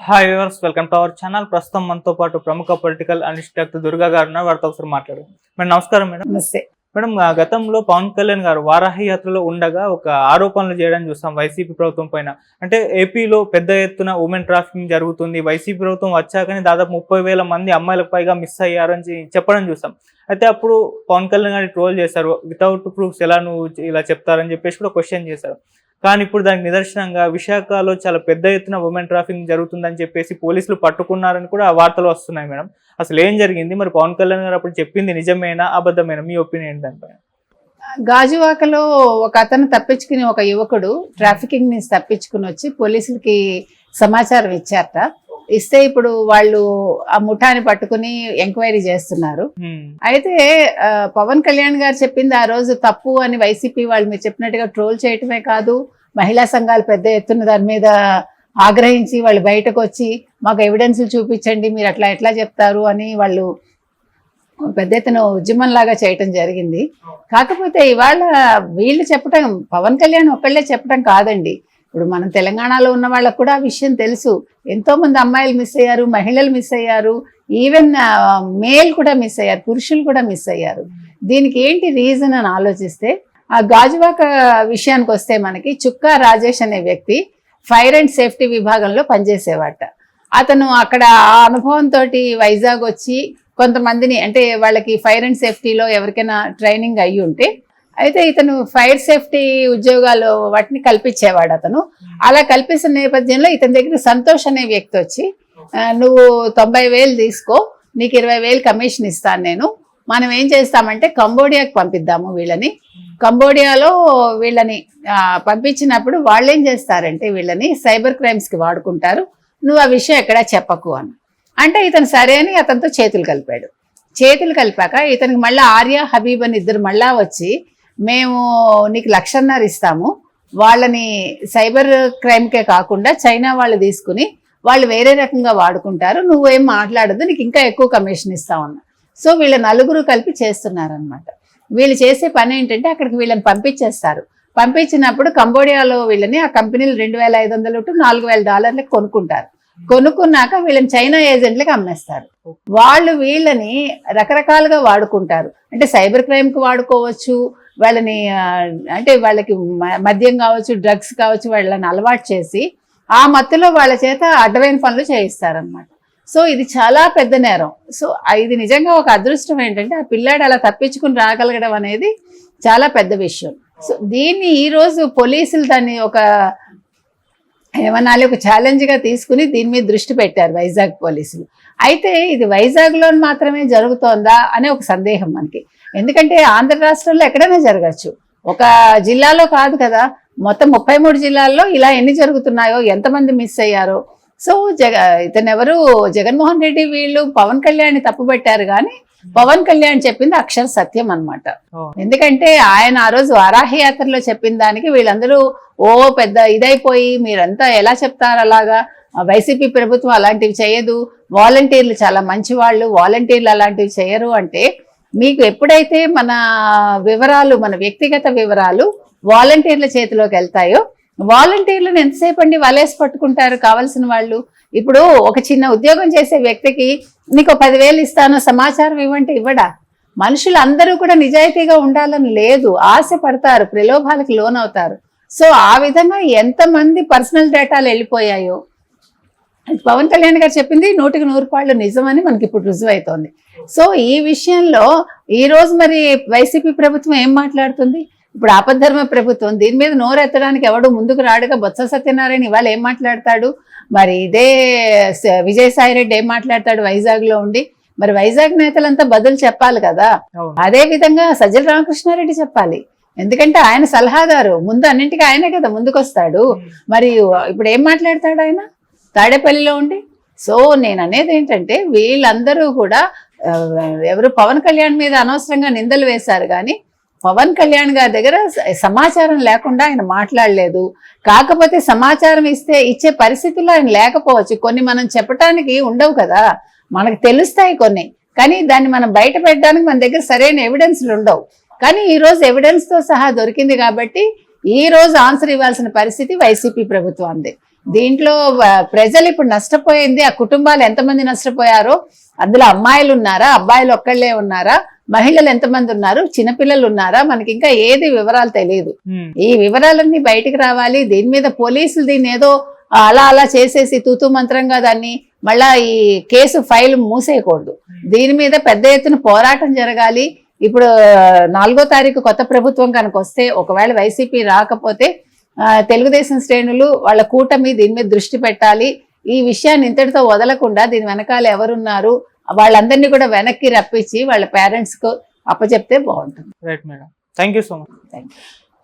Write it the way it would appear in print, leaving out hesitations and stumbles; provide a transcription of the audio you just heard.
Hi viewers, welcome to our channel. ప్రస్తుతం మనతో పాటు ప్రముఖ పొలిటికల్ అనలిస్ట్ డాక్టర్ దుర్గా గారు ఉన్నారు. వారితో ఒకసారి మాట్లాడారు. మేడం నమస్కారం. మేడం నమస్తే. మేడం, గతంలో పవన్ కళ్యాణ్ గారు వారాహి యాత్రలో ఉండగా ఒక ఆరోపణలు చేయడం చూస్తాం వైసీపీ ప్రభుత్వం పైన. అంటే ఏపీలో పెద్ద ఎత్తున ఉమెన్ ట్రాఫికింగ్ జరుగుతుంది, వైసీపీ ప్రభుత్వం వచ్చాకనే దాదాపు 30,000 మంది అమ్మాయిలకు పైగా మిస్ అయ్యారని చెప్పడం చూస్తాం. అయితే అప్పుడు పవన్ కళ్యాణ్ గారిని ట్రోల్ చేశారు. వితౌట్ ప్రూఫ్స్ ఎలా నువ్వు ఇలా చెప్తారని చెప్పేసి కూడా క్వశ్చన్ చేశారు. కానీ ఇప్పుడు దానికి నిదర్శనంగా విశాఖలో చాలా పెద్ద ఎత్తున ఉమెన్ ట్రాఫికింగ్ జరుగుతుందని చెప్పేసి పోలీసులు పట్టుకున్నారని కూడా వార్తలు వస్తున్నాయి. మేడం, అసలు ఏం జరిగింది? మరి పవన్ కళ్యాణ్ గారు అప్పుడు చెప్పింది నిజమేనా అబద్ధమేనా? మీ ఒపీనియన్ దానిపైన. గాజువాకలో ఒక అతను తప్పించుకుని, ఒక యువకుడు ట్రాఫికింగ్ నుంచి తప్పించుకుని వచ్చి పోలీసులకి సమాచారం ఇచ్చారట. ఇస్తే ఇప్పుడు వాళ్ళు ఆ ముఠాని పట్టుకుని ఎంక్వైరీ చేస్తున్నారు. అయితే పవన్ కళ్యాణ్ గారు చెప్పింది ఆ రోజు తప్పు అని వైసీపీ వాళ్ళు మీరు చెప్పినట్టుగా ట్రోల్ చేయటమే కాదు, మహిళా సంఘాలు పెద్ద ఎత్తున దాని మీద ఆగ్రహించి వాళ్ళు బయటకు వచ్చి మాకు ఎవిడెన్స్లు చూపించండి, మీరు అట్లా ఎట్లా చెప్తారు అని వాళ్ళు పెద్ద ఎత్తున ఉద్యమంలాగా చేయటం జరిగింది. కాకపోతే ఇవాళ వీళ్ళు చెప్పటం, పవన్ కళ్యాణ్ ఒక్కళ్ళే చెప్పటం కాదండి. ఇప్పుడు మనం తెలంగాణలో ఉన్న వాళ్ళకు కూడా ఆ విషయం తెలుసు. ఎంతో మంది అమ్మాయిలు మిస్ అయ్యారు, మహిళలు మిస్ అయ్యారు, ఈవెన్ మేల్ కూడా మిస్ అయ్యారు, పురుషులు కూడా మిస్ అయ్యారు. దీనికి ఏంటి రీజన్ అని ఆలోచిస్తే, ఆ గాజువాక విషయానికి వస్తే మనకి చుక్కా రాజేష్ అనే వ్యక్తి ఫైర్ అండ్ సేఫ్టీ విభాగంలో పనిచేసేవాట. అతను అక్కడ ఆ అనుభవంతో వైజాగ్ వచ్చి కొంతమందిని, అంటే వాళ్ళకి ఫైర్ అండ్ సేఫ్టీలో ఎవరికైనా ట్రైనింగ్ అయ్యి ఉంటే, అయితే ఇతను ఫైర్ సేఫ్టీ ఉద్యోగాలు వాటిని కల్పించేవాడు. అతను అలా కల్పిస్తున్న నేపథ్యంలో ఇతని దగ్గర సంతోష్ అనే వ్యక్తి వచ్చి, నువ్వు 90,000 తీసుకో, నీకు 20,000 కమిషన్ ఇస్తాను నేను, మనం ఏం చేస్తామంటే కంబోడియాకి పంపిద్దాము వీళ్ళని, కంబోడియాలో వీళ్ళని పంపించినప్పుడు వాళ్ళు ఏం చేస్తారంటే వీళ్ళని సైబర్ క్రైమ్స్కి వాడుకుంటారు, నువ్వు ఆ విషయం ఎక్కడా చెప్పకు అని అంటే, ఇతను సరే అని అతనితో చేతులు కలిపాడు. చేతులు కలిపాక ఇతనికి మళ్ళీ ఆర్య హబీబ్ అని ఇద్దరు మళ్ళా వచ్చి, మేము నీకు 1,50,000 ఇస్తాము, వాళ్ళని సైబర్ క్రైమ్కే కాకుండా చైనా వాళ్ళు తీసుకుని వాళ్ళు వేరే రకంగా వాడుకుంటారు, నువ్వేం మాట్లాడద్దు, నీకు ఇంకా ఎక్కువ కమిషన్ ఇస్తామన్నా. సో వీళ్ళ నలుగురు కలిపి చేస్తున్నారనమాట. వీళ్ళు చేసే పని ఏంటంటే అక్కడికి వీళ్ళని పంపించేస్తారు. పంపించినప్పుడు కంబోడియాలో వీళ్ళని ఆ కంపెనీలు $2,500 to $4,000 కొనుక్కుంటారు. కొనుక్కున్నాక వీళ్ళని చైనా ఏజెంట్లకి అమ్మేస్తారు. వాళ్ళు వీళ్ళని రకరకాలుగా వాడుకుంటారు. అంటే సైబర్ క్రైమ్కి వాడుకోవచ్చు, వాళ్ళని అంటే వాళ్ళకి మద్యం కావచ్చు, డ్రగ్స్ కావచ్చు, వాళ్ళని అలవాటు చేసి ఆ మత్తులో వాళ్ళ చేత అడ్డమైన పనులు చేయిస్తారనమాట. సో ఇది చాలా పెద్ద నేరం. సో ఇది నిజంగా ఒక అదృష్టం ఏంటంటే ఆ పిల్లాడు అలా తప్పించుకుని రాగలగడం అనేది చాలా పెద్ద విషయం. సో దీన్ని ఈరోజు పోలీసులు దాన్ని ఒక ఏమనాలి, ఒక ఛాలెంజ్గా తీసుకుని దీని మీద దృష్టి పెట్టారు వైజాగ్ పోలీసులు. అయితే ఇది వైజాగ్లో మాత్రమే జరుగుతోందా అనే ఒక సందేహం మనకి. ఎందుకంటే ఆంధ్ర రాష్ట్రంలో ఎక్కడైనా జరగచ్చు, ఒక జిల్లాలో కాదు కదా, మొత్తం 33 జిల్లాల్లో ఇలా ఎన్ని జరుగుతున్నాయో, ఎంతమంది మిస్ అయ్యారో. సో ఇతను ఎవరు, జగన్మోహన్ రెడ్డి వీళ్ళు పవన్ కళ్యాణ్ తప్పుపట్టారు, కానీ పవన్ కళ్యాణ్ చెప్పింది అక్షర సత్యం అన్నమాట. ఎందుకంటే ఆయన ఆ రోజు వారాహి యాత్రలో చెప్పిన దానికి వీళ్ళందరూ పెద్ద ఇదైపోయి, మీరంతా ఎలా చెప్తారు అలాగా, వైసీపీ ప్రభుత్వం అలాంటివి చేయదు, వాలంటీర్లు చాలా మంచి వాళ్ళు, వాలంటీర్లు అలాంటివి చేయరు అంటే, మీకు ఎప్పుడైతే మన వివరాలు, మన వ్యక్తిగత వివరాలు వాలంటీర్ల చేతిలోకి వెళ్తాయో, వాలంటీర్లను ఎంతసేపు అండి వలేసి పట్టుకుంటారు కావాల్సిన వాళ్ళు. ఇప్పుడు ఒక చిన్న ఉద్యోగం చేసే వ్యక్తికి నీకు 10,000 ఇస్తాను సమాచారం ఇవ్వంటే ఇవ్వడా? మనుషులు అందరూ కూడా నిజాయితీగా ఉండాలని లేదు, ఆశ పడతారు, ప్రలోభాలకు లోనవుతారు. సో ఆ విధంగా ఎంతమంది పర్సనల్ డేటాలు వెళ్ళిపోయాయో. పవన్ కళ్యాణ్ గారు చెప్పింది 100కి 100 నిజమని మనకి ఇప్పుడు రుజువు అవుతోంది. సో ఈ విషయంలో ఈరోజు మరి వైసీపీ ప్రభుత్వం ఏం మాట్లాడుతుంది? ఇప్పుడు ఆపద్ధర్మ ప్రభుత్వం, దీని మీద నోరెత్తడానికి ఎవడు ముందుకు రాడుగా. బొత్స సత్యనారాయణ ఇవాళ ఏం మాట్లాడతాడు, మరి ఇదే విజయసాయి రెడ్డి ఏం మాట్లాడతాడు వైజాగ్లో ఉండి? మరి వైజాగ్ నేతలంతా బదులు చెప్పాలి కదా. అదే విధంగా సజ్జల రామకృష్ణారెడ్డి చెప్పాలి, ఎందుకంటే ఆయన సలహాదారు, ముందు అన్నింటికీ ఆయనే కదా ముందుకొస్తాడు. మరి ఇప్పుడు ఏం మాట్లాడతాడు ఆయన తాడేపల్లిలో ఉండి? సో నేను అనేది ఏంటంటే వీళ్ళందరూ కూడా ఎవరు పవన్ కళ్యాణ్ మీద అనవసరంగా నిందలు వేశారు, కానీ పవన్ కళ్యాణ్ గారి దగ్గర సమాచారం లేకుండా ఆయన మాట్లాడలేదు. కాకపోతే సమాచారం ఇచ్చే పరిస్థితుల్లో ఆయన లేకపోవచ్చు, కొన్ని మనం చెప్పడానికి ఉండవు కదా, మనకు తెలుస్తాయి కొన్ని, కానీ దాన్ని మనం బయట పెట్టడానికి మన దగ్గర సరైన ఎవిడెన్స్లు ఉండవు. కానీ ఈరోజు ఎవిడెన్స్తో సహా దొరికింది కాబట్టి ఈ రోజు ఆన్సర్ ఇవ్వాల్సిన పరిస్థితి వైసీపీ ప్రభుత్వానికి. దీంట్లో ప్రజలు ఇప్పుడు నష్టపోయింది, ఆ కుటుంబాలు ఎంతమంది నష్టపోయారో, అందులో అమ్మాయిలు ఉన్నారా, అబ్బాయిలు ఒక్కళ్ళే ఉన్నారా, మహిళలు ఎంతమంది ఉన్నారు, చిన్నపిల్లలు ఉన్నారా, మనకి ఇంకా ఏది వివరాలు తెలియదు. ఈ వివరాలన్నీ బయటికి రావాలి. దీని మీద పోలీసులు దీన్ని ఏదో అలా చేసేసి తూతూ మంత్రంగా దాన్ని మళ్ళా ఈ కేసు ఫైల్ మూసేయకూడదు. దీని మీద పెద్ద ఎత్తున పోరాటం జరగాలి. ఇప్పుడు 4వ తారీఖు కొత్త ప్రభుత్వం కనుక వస్తే, ఒకవేళ వైసీపీ రాకపోతే తెలుగుదేశం శ్రేణులు వాళ్ళ కూటమి దీని మీద దృష్టి పెట్టాలి. ఈ విషయాన్ని ఇంతటితో వదలకుండా దీని వెనకాల ఎవరున్నారు వాళ్ళందరినీ కూడా వెనక్కి రప్పించి వాళ్ళ పేరెంట్స్ కు అప్పచెప్తే బాగుంటుంది. Right madam, thank you so much. Thank you.